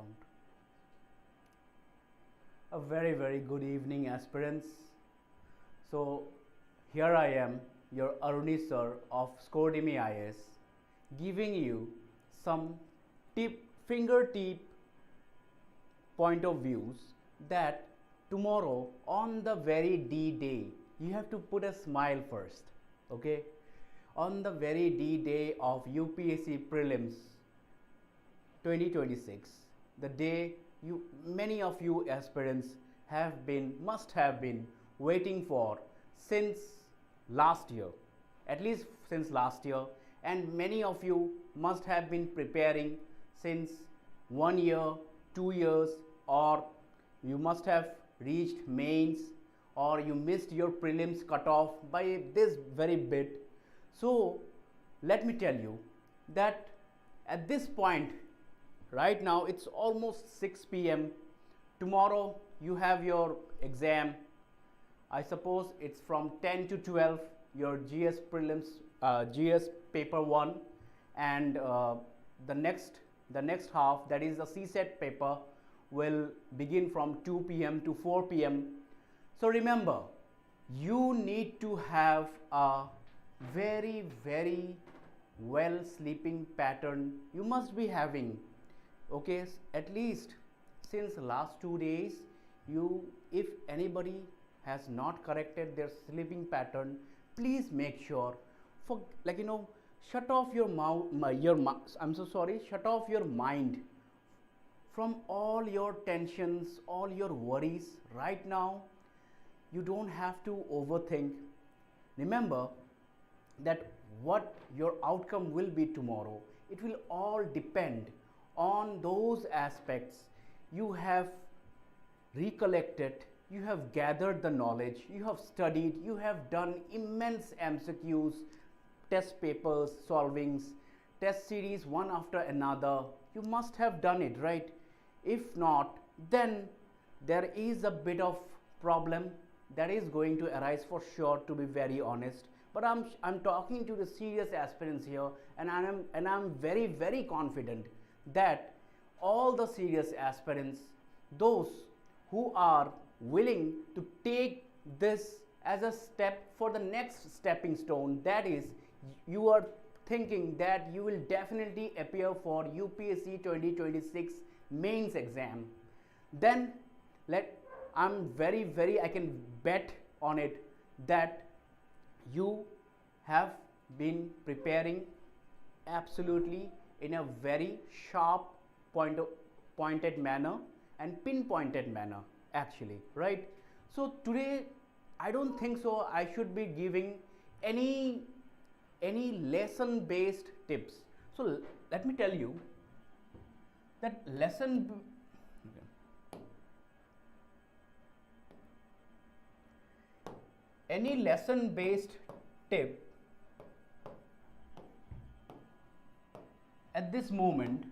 sound. A very good evening, aspirants. So here I am, your Aruni Sir of Scordemy IS, giving you some fingertip point of views that tomorrow on the very D-Day, you have to put a smile first, okay? On the very D-Day of UPSC Prelims 2026, the day many of you aspirants must have been waiting for since last year, at least since last year, and many of you must have been preparing since 1 year, 2 years, or you must have reached mains, or you missed your prelims cutoff by this very bit. So let me tell you that at this point, right now it's almost 6 p.m. Tomorrow you have your exam. I suppose it's from 10 to 12, your GS prelims, GS paper 1, and the next half, that is the CSET paper, will begin from 2 p.m. to 4 p.m. So remember, you need to have a very well sleeping pattern. You must be having, okay, at least since last 2 days. If anybody has not corrected their sleeping pattern, please make sure, for shut off your shut off your mind from all your tensions, all your worries. Right now you don't have to overthink. Remember that what your outcome will be tomorrow, it will all depend on those aspects you have recollected, you have gathered the knowledge, you have studied, you have done immense MCQs, test papers, solvings, test series one after another. You must have done it, right? If not, then there is a bit of problem that is going to arise for sure, to be very honest. But I'm talking to the serious aspirants here, and I'm very confident that all the serious aspirants, those who are willing to take this as a step for the next stepping stone, that is, you are thinking that you will definitely appear for UPSC 2026 mains exam, then I can bet on it that you have been preparing absolutely in a very sharp pointed manner and pinpointed manner, actually, right? So today I don't think so I should be giving any lesson based tips. So let me tell you that any lesson based tip at this moment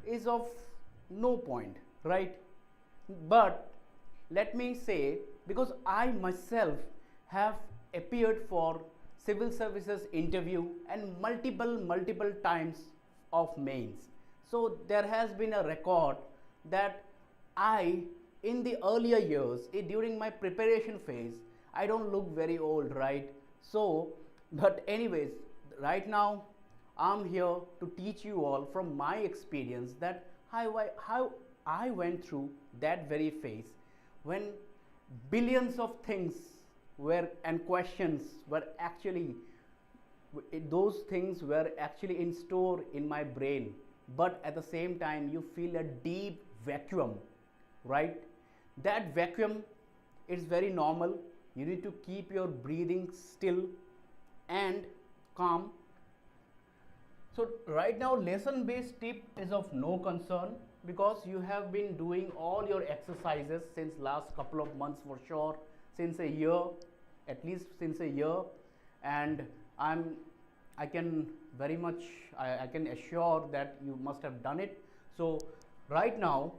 is of no point, right? But let me say, because I myself have appeared for civil services interview and multiple times of mains, so there has been a record that in the earlier years, during my preparation phase, I don't look very old, right? So, but anyways, right now I'm here to teach you all from my experience that how I went through that very phase when billions of things and questions were actually, those things were actually in store in my brain, but at the same time you feel a deep vacuum, right? That vacuum is very normal. You need to keep your breathing still and calm. So right now lesson based tip is of no concern, because you have been doing all your exercises since last couple of months for sure, since a year, at least since a year, and I can very much I can assure that you must have done it. So right now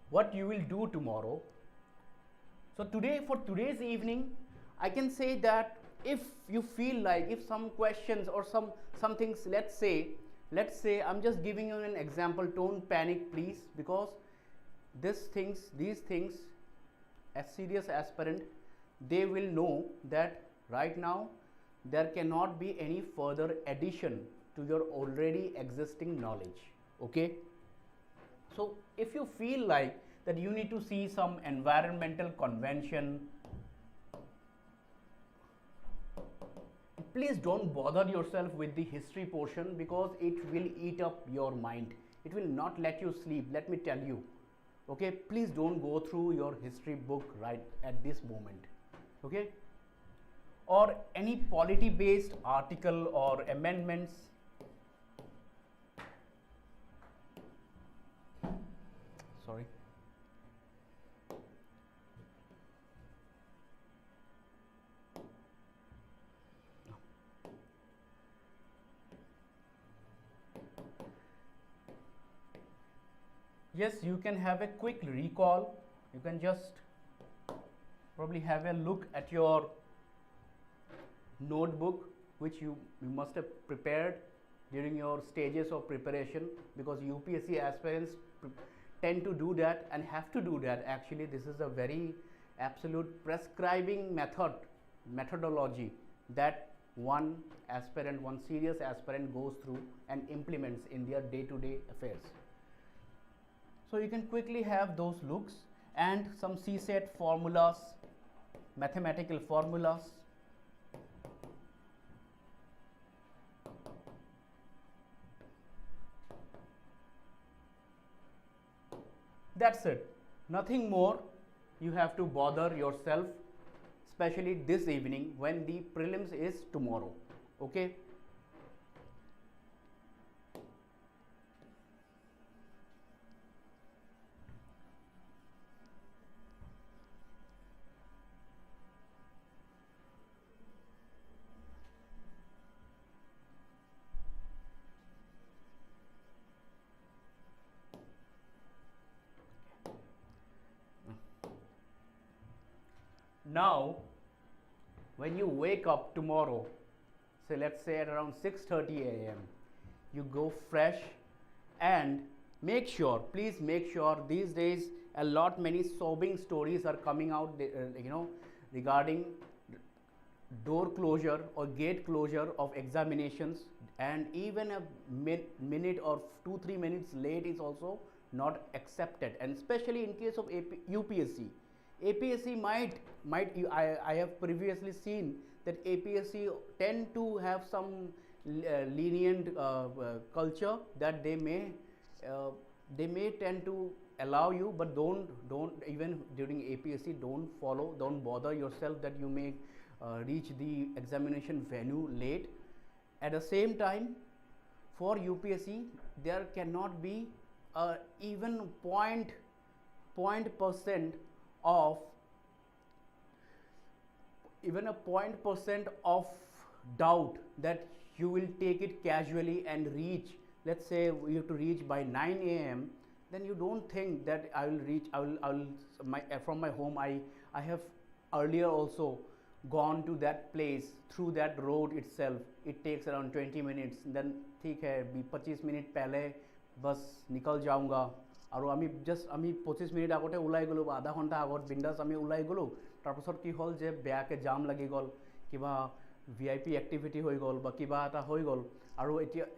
what you will do tomorrow, so for today's evening, I can say that if you feel like, if some questions or some things, let's say let's say I'm just giving you an example, don't panic please, because these things as serious aspirant, they will know that right now there cannot be any further addition to your already existing knowledge. Okay, so if you feel like that you need to see some environmental convention, please don't bother yourself with the history portion, because it will eat up your mind, it will not let you sleep, let me tell you. Okay, please don't go through your history book right at this moment. Okay, or any polity based article or amendments. Sorry. Yes, you can have a quick recall. You can just probably have a look at your notebook which you must have prepared during your stages of preparation, because UPSC aspirants tend to do that and have to do that. Actually, this is a very absolute prescribing methodology that one aspirant, one serious aspirant goes through and implements in their day-to-day affairs. So you can quickly have those looks and some CSET formulas, mathematical formulas. That's it, nothing more you have to bother yourself, especially this evening when the prelims is tomorrow. Okay. Now, when you wake up tomorrow, say let's say at around 6:30 a.m., you go fresh and make sure, please make sure, these days a lot many sobbing stories are coming out, regarding door closure or gate closure of examinations, and even a minute or 2-3 minutes late is also not accepted, and especially in case of UPSC. APSC I have previously seen that APSC tend to have some lenient culture that they may tend to allow you, but don't even during APSC don't bother yourself that you may reach the examination venue late. At the same time, for UPSC there cannot be even point percent of doubt that you will take it casually and reach, let's say you have to reach by 9 a.m. then you don't think that I will from my home, I have earlier also gone to that place through that road itself, it takes around 20 minutes, then ठीक है 25 minute पहले बस निकल जाऊँगा, और আমি 25 minute আগতে ওলাই গ'লো বা আধা ঘণ্টা আগত বিন্দাছ আমি ওলাই গ'লো, তাৰপাছত কি হ'ল যে বেয়াকৈ জাম লাগি গ'ল, কিবা VIP এক্টিভিটি হৈ গ'ল বা কিবা এটা হৈ গ'ল, আৰু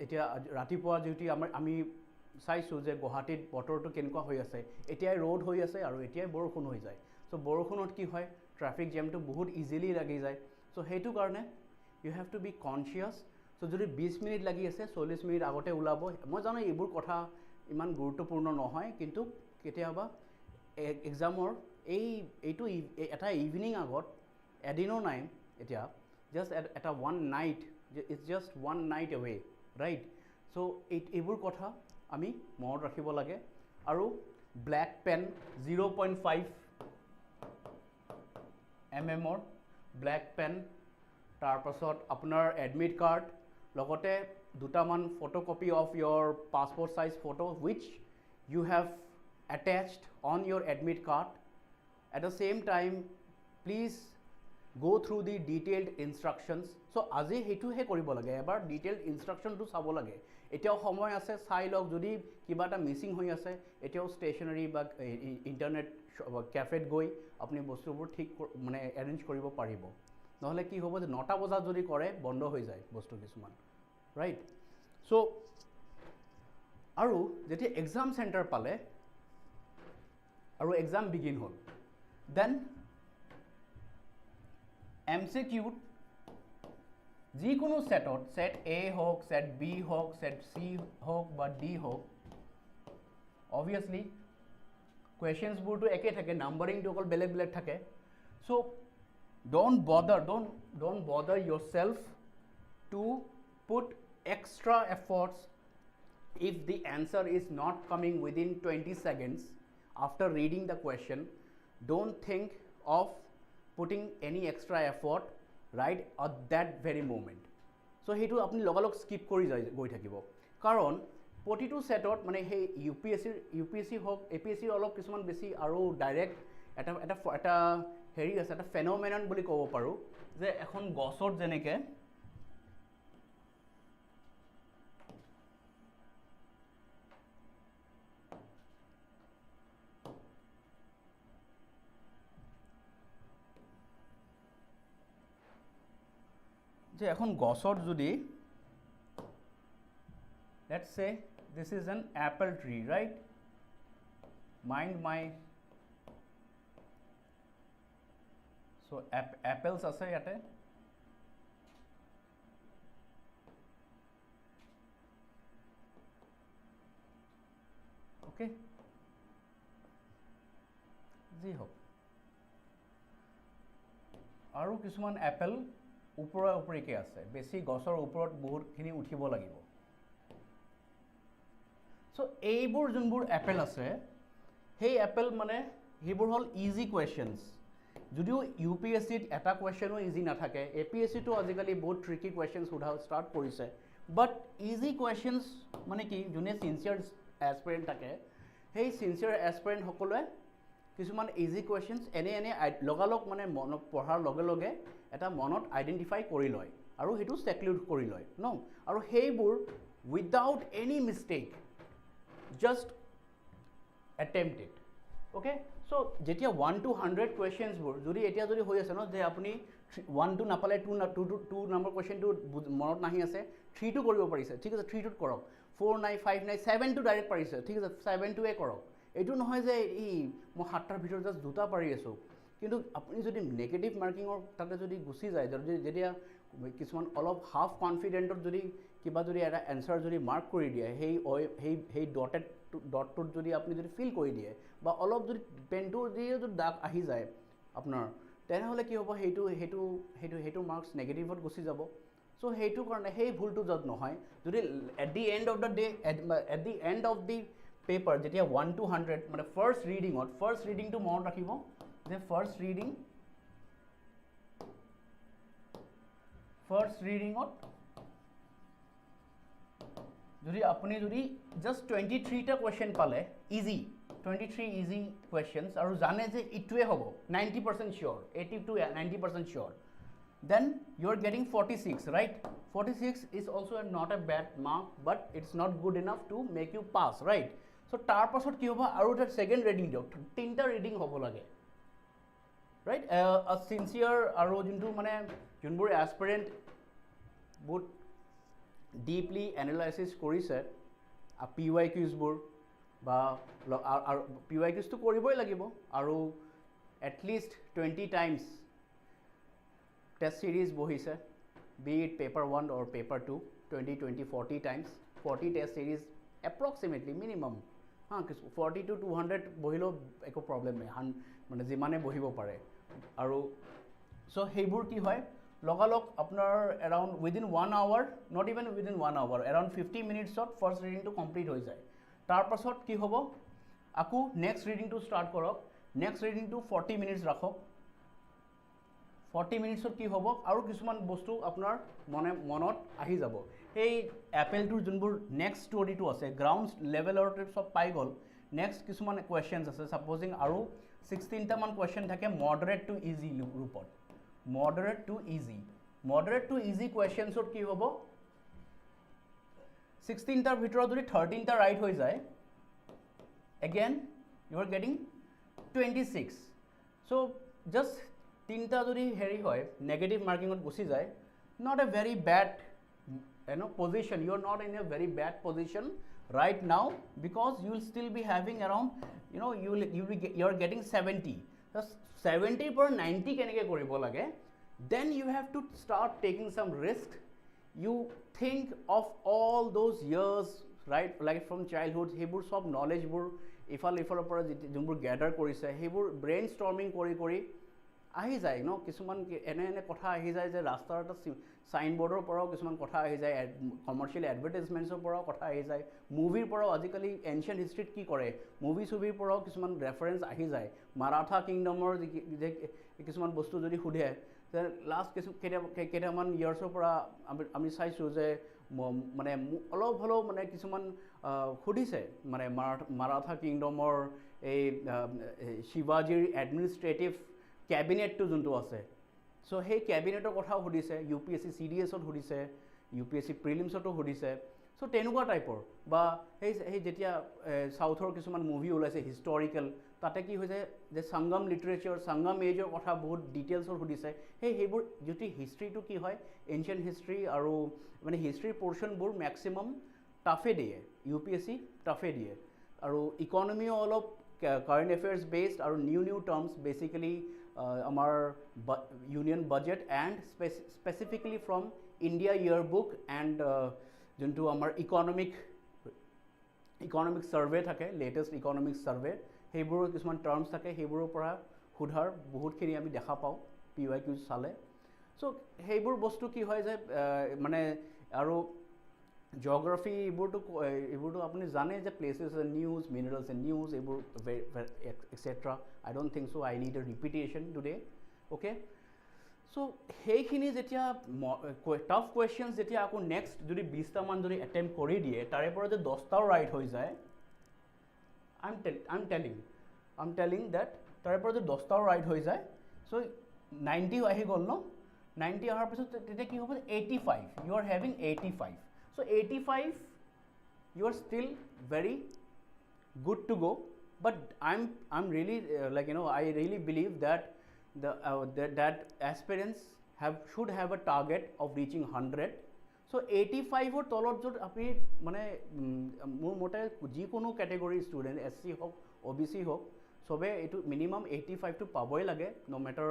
এতিয়া ৰাতিপুৱা যদি আমি চাইছোঁ যে গুৱাহাটীত বতৰটো কেনেকুৱা হৈ আছে, এতিয়াই ৰ'দ হৈ আছে আৰু এতিয়াই বৰষুণ হৈ যায়। চ' বৰষুণত কি হয়, ট্ৰাফিক জামটো বহুত ইজিলি লাগি যায়। চ' সেইটো কাৰণে you have to be conscious. So' যদি 20 মিনিট লাগি আছে 40 মিনিট আগতে ওলাব। মই জানো এইবোৰ কথা ইমান গুৰুত্বপূৰ্ণ নহয়, কিন্তু কেতিয়াবা এক্সামৰ এইটো এটা ইভিনিং আগত এদিনো নাই, এতিয়া জাষ্ট এটা one night, it's just one night away, right? So' এইবোৰ কথা আমি মনত ৰাখিব লাগে। আৰু black pen 0.5 mm black pen, তাৰপাছত আপোনাৰ এডমিট কাৰ্ড, লগতে দুটামান photocopy of your passport size photo which you have attached on your admit card. At the same time, please go through the detailed instructions. So আজি হেতুহে কৰিব লাগে, এবাৰ detailed instruction টো চাব লাগে। এতিয়াও সময় আছে চাই লওক যদি কিবা এটা মিসিং হৈ আছে এতিয়াও ষ্টেচনাৰী বা ইণ্টাৰনেট কেফেত গৈ আপুনি বস্তুবোৰ ঠিক মানে এৰেঞ্জ কৰিব পাৰিব নহলে কি হ'ব যে 9টা বজাত যদি কৰে বন্ধ হৈ যায় বস্তু কিছুমান ৰাইট সো আৰু যেতিয়া এক্সাম সেন্টাৰ পালে আৰু এক্সাম বিগিন হ'ল দেন MCQ যিকোনো সেটত সেট A হোক সেট B হোক সেট C হোক বা D হোক obviously questions বোৰটো একে থাকে নাম্বাৰিং টো অকল বেলেগ বেলেগ থাকে so don't bother yourself to put extra efforts if the answer is not coming within 20 seconds after reading the question. Don't think of putting any extra effort right at that very moment. So hetu apni logalog skip kori goi thakibo karon প্ৰতিটো সেটত মানে সেই UPSC হক APSC অলপ কিছুমান বেছি আৰু direct এটা হেৰি আছে এটা ফেনোমেনন বুলি ক'ব পাৰো যে এখন গছৰ যেনেকে যে এখন গছৰ যদি let's say this is an apple tree right mind my so apples ase yate okay ji ho aru kisuman apple upora uporike ase beshi gosor uporot bahut khini uthibo lagibo so এইবোৰ যোনবোৰ Apple আছে সেই Apple মানে হেবোৰ হল easy questions যদিও UPSC এটা কোৱেশ্চনো easy না থাকে APSC তো আজিকালি বহুত ট্ৰিকি কোৱেশ্চনস উঠা ষ্টাৰ্ট কৰিছে বাট ইজি কোৱেশ্চনস মানে কি যোনে সিনসিয়াৰ এসপিৰেন্ট থাকে সেই সিনসিয়াৰ এসপিৰেন্ট সকলে কিছুমান ইজি কোৱেশ্চনস এনে লগালগ মানে মন পঢ়াৰ লগে লগে এটা মনত আইডেন্টিফাই কৰি লয় আৰু হেতু সেক্লুড কৰি লয় ন আৰু সেইবোৰ without any mistake just attempt it okay so jetia 1 to 100 questions bor jodi etia jodi hoy ase no je apuni 1 to napale 2 number question to monot nahi ase 3 to koribo parise thik ase 3 to korok 4 9 5 9 7 to direct parise thik ase 7 to e korok etu nohoy je ei mo 7 tar bhitor just duta pari aso কিন্তু আপনি যদি negative মার্কিংৰ তাতে যদি গুছি যায় যেতিয়া কিছুমান অলপ হাফ কনফিডেন্টৰ যদি কিবা যদি এটা এনসাৰ যদি মাৰ্ক কৰি দিয়ে সেই ডটটোত যদি আপনি যদি ফিল কৰি দিয়ে বা অলপ যদি পেনটোৰ দিয়ে যদি দাগ আহি যায় আপোনাৰ তেনেহলে কি হ'ব হেতু মাৰ্কস নেগেটিভত গুছি যাব সো হেতু কাৰণে সেই ভুলটো যত নহয় যদি at the end of the day at the end of the paper যেতিয়া 1 to 100 মানে ফাৰ্স্ট ৰিডিংটো মনত ৰাখিব যে ফার্স্ট রিডিংত যদি আপনি যদি জাস্ট 23 টা কোয়েশ্চন পালে ইজি 23 ইজি কোয়েশ্চনস আৰু জানে যে ইটুৱে হ'ব 90% sure 80 to 90% sure then you are getting 46 right 46 is also not a bad mark but it's not good enough to make you pass right so tar pasot ki hoba aru ta second reading diok tinta reading hobo lage right a sincere aro juntu mane junbur aspirant both deeply analysis korise a PYQs bur ba PYQs to koriboi lagibo aro at least 20 times test series bohise be it paper 1 or paper 2 20 40 times 40 test series approximately minimum 40 to 200 বহিলো একো problem নাই মানে যিমানে বহিব পাৰে আৰু so হেইবোৰ কি হয় লগালগ আপোনাৰ around within 1 hour not even within 1 hour around 50 minutes of first reading to complete হৈ যায় তাৰ পাছত কি হ'ব আকু next reading to start কৰক next reading to 40 minutes ৰাখক 40 minutes কি হ'ব আৰু কিছুমান বস্তু আপোনাৰ মনত আহি যাব এই এপল টুৰ যোনবোৰ নেক্সট ষ্টৰীটো আছে গ্ৰাউণ্ড লেভেলৰ সব পাই গল নেক্সট কিছুমান কোৱেশ্চনস আছে সাপোজিং আৰু 16 টা মান কোৱেশ্চন থাকে মডাৰেট টু ইজি ৰূপত মডাৰেট টু ইজি কোৱেশ্চনছত কি হ'ব 16 টাৰ ভিতৰত যদি 13 টা ৰাইট হৈ যায় again you are getting 26 so just 3 টা যদি হেৰি হয় নেগেটিভ মাৰ্কিংত গুচি যায় not a very bad position you are not in a very bad position right now because you will still be having around you are getting 70 just 70 per 90 keneke koribo lage then you have to start taking some risk you think of all those years right like from childhood hebur sob knowledge bur ifal opor jumbur gather korise hebur brainstorming kori ahi jay no kisuman ene kotha ahi jay je rastar ta sign board or porao kisuman kotha ahi jay commercial advertisements or porao kotha ahi jay movie porao ajikali ancient history ki kore movie subi porao kisuman reference ahi jay maratha kingdom or kisuman bostu jodi hudhe last কেইটামান ইয়াৰ্ছৰ পৰা আমি চাইছোঁ যে মানে অলপ হ'লেও মানে কিছুমান সুধিছে মানে মাৰাঠা কিংডমৰ এই শিৱাজীৰ এডমিনিষ্ট্ৰেটিভ কেবিনেটটো যোনটো আছে চ' সেই কেবিনেটৰ কথাও সুধিছে UPSC CDSত সুধিছে UPSC প্ৰিলিমছতো সুধিছে চ' তেনেকুৱা টাইপৰ বা সেই যেতিয়া চাউথৰ কিছুমান মুভি ওলাইছে হিষ্টৰিকেল তাতে কি হৈছে যে সংগম লিটাৰেচাৰ সংগম এজৰ কথা বহুত ডিটেইলছৰ সুধিছে সেইবোৰ যদি হিষ্ট্ৰীটো কি হয় এনচিয়েণ্ট হিষ্ট্ৰী আৰু মানে হিষ্ট্ৰীৰ পৰ্চনবোৰ মেক্সিমাম টাফে দিয়ে UPSC টাফে দিয়ে আৰু ইকনমিও অলপ কাৰেণ্ট এফেয়াৰ্ছ বেছড আৰু নিউ টাৰ্মছ বেচিকেলি আমাৰ union budget and specifically from India year book and যোনটো আমাৰ ইকনমিক সাৰ্ভে থাকে লেটেষ্ট ইকনমিক সাৰ্ভে সেইবোৰৰ কিছুমান টাৰ্মছ থাকে সেইবোৰৰ পৰা সুধাৰ বহুতখিনি আমি দেখা পাওঁ PYQ চালে চ' সেইবোৰ বস্তু কি হয় যে মানে আৰু জিঅ'গ্ৰাফি এইবোৰতো আপুনি জানে যে places and news minerals and news এইবোৰ etcetera I don't think so' I need a repetition today okay so' সেইখিনি যেতিয়া টাফ কুৱেশ্যনছ যেতিয়া আকৌ নেক্সট যদি 20টামান যদি এটেম্প্ট কৰি দিয়ে তাৰে পৰা যে 10টাও ৰাইট হৈ যায় I'm telling that তাৰে পৰা যে 10টাও ৰাইট হৈ যায় চ' 90 আহি গ'ল ন 90 অহাৰ পিছত তেতিয়া কি হ'ব 85 you are having 85 so 85 you are still very good to go but I'm really I really believe that that aspirants should have a target of reaching 100 so 85 or তলত য'ত আপুনি মানে মোৰ মতে যিকোনো কেটেগৰী ষ্টুডেণ্ট SC হওক OBC হওক চবে এইটো মিনিমাম 85 টো পাবই লাগে no matter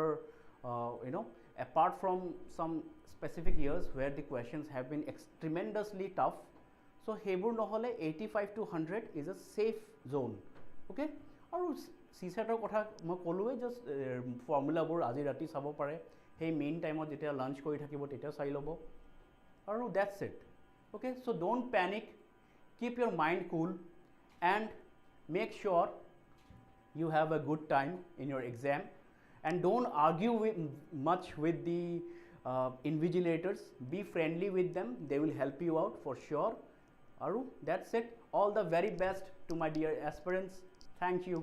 apart from some specific years where the questions have been tremendously tough so সেইবোৰ নহ'লে 85 to 100 is a safe zone okay আৰু CSATৰ কথা মই ক'লোৱে জাষ্ট ফৰ্মুলাবোৰ আজি ৰাতি চাব পাৰে সেই মেইন টাইমত যেতিয়া লাঞ্চ কৰি থাকিব তেতিয়া চাই ল'ব আৰু that's it okay so don't panic keep your mind cool and make sure you have a good time in your exam and don't argue much with the invigilators be friendly with them they will help you out for sure aru that's it all the very best to my dear aspirants thank you